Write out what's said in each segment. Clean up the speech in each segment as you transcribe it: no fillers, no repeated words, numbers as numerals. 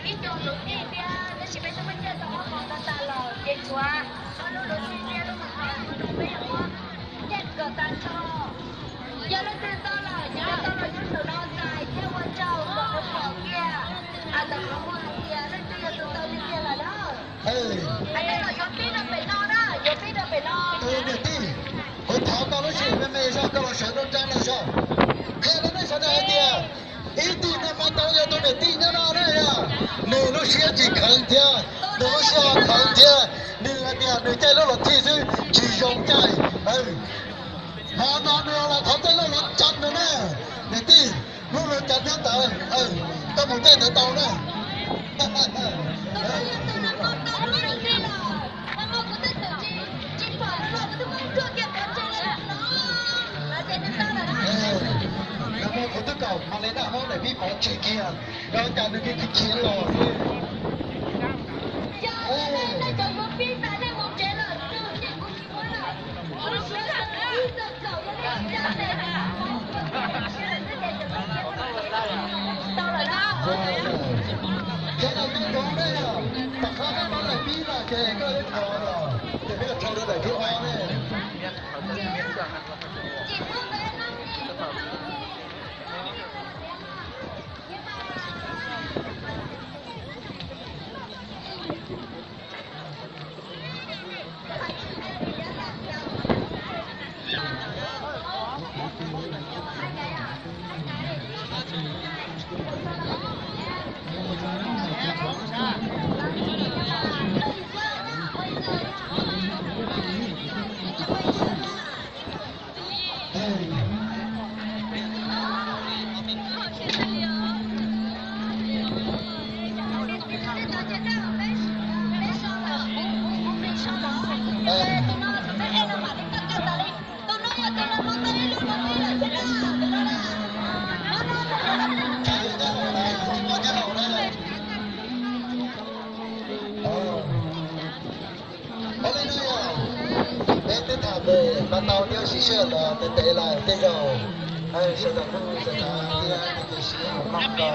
biết cho lúc đi bia nó chỉ biết cho mình chơi đó còn ta là chơi qua nó lúc đi bia lúc mà nó bây giờ chết cờ ta cho giờ nó chơi to là những sự nó dài theo qua trâu rồi nó bỏ kia à tao không có kia nó chơi từ từ đi kia là đó anh đây là vô biết là phải lo đó vô biết là phải lo được đi hồi tháo cao nó chỉ bên mày sao cao nó sợ nó trang là sao thế nó nói sao đây kìa ý tin là mà tao giờ tôi để tin cho nó đấy à nếu nó sẽ chỉ khẩn thế nếu nó sẽ khẩn thế nếu là kìa nếu chơi nó là thi sư chỉ dùng chơi họ nói là thằng chơi nó là chặt nữa nè để tin lúc nó chặt nhá tao tao muốn chơi tao nữa Nam mô Phật cầu mà lấy Nam mô để biết bỏ chuyện kia, rồi cả những cái chiến lò. Cái này cái đó đấy à, tất cả các bạn lại biết là cái thò rồi, thì biết là thò được cái hoa này. Mà tao nhớ sĩ sơn là tế là tế dầu sẽ là cũng sẽ là cái sĩ học mắc cầu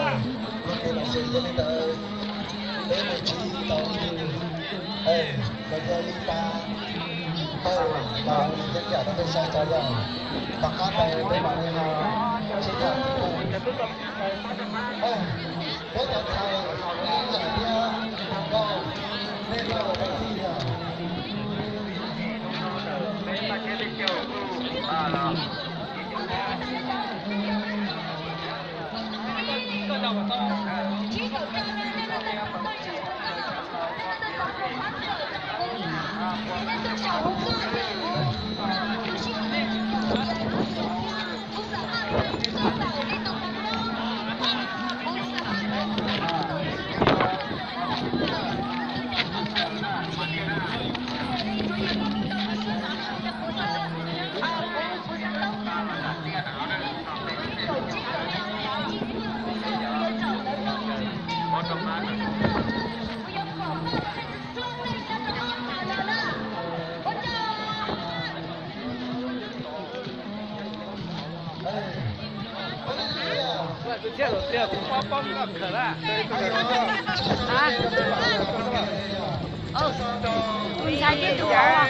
lúc này là sẽ dẫn đến tế mà chỉ tao và theo linh ta và tất cả nó phải sai cho nhau và các này với bạn này là sẽ là với cả thầy giải bia con nên là một cái gì à这包包个可乐，啊？哦，你才接住啊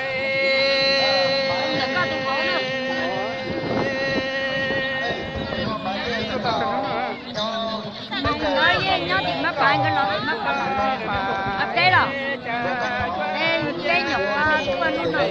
？đừng có tiền vốn nữa. Nói với nó thì mất bạn cái nó mất ấp đấy rồi. Nên cái nhục của nó rồi.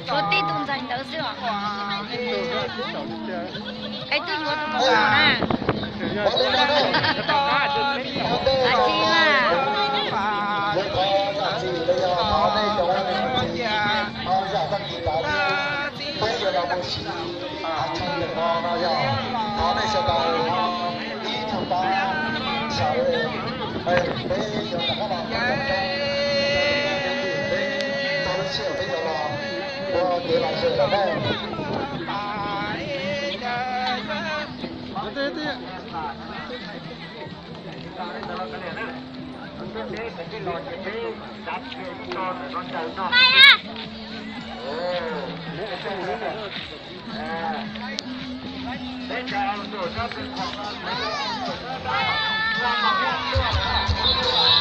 Có tí tùng dành đỡ xưa. Cái tôi nhớ tụi nó nè. À chi mà. Bây giờ là một sĩ trong được ngon nó giờ nó này sẽ có ý thủ ta sợ bây giờ là các bạn tôi sẽ bây giờ là tôi để lại sự là đây ไปอ่ะHãy subscribe cho kênh Ghiền Mì Gõ để không bỏ lỡ những video hấp dẫn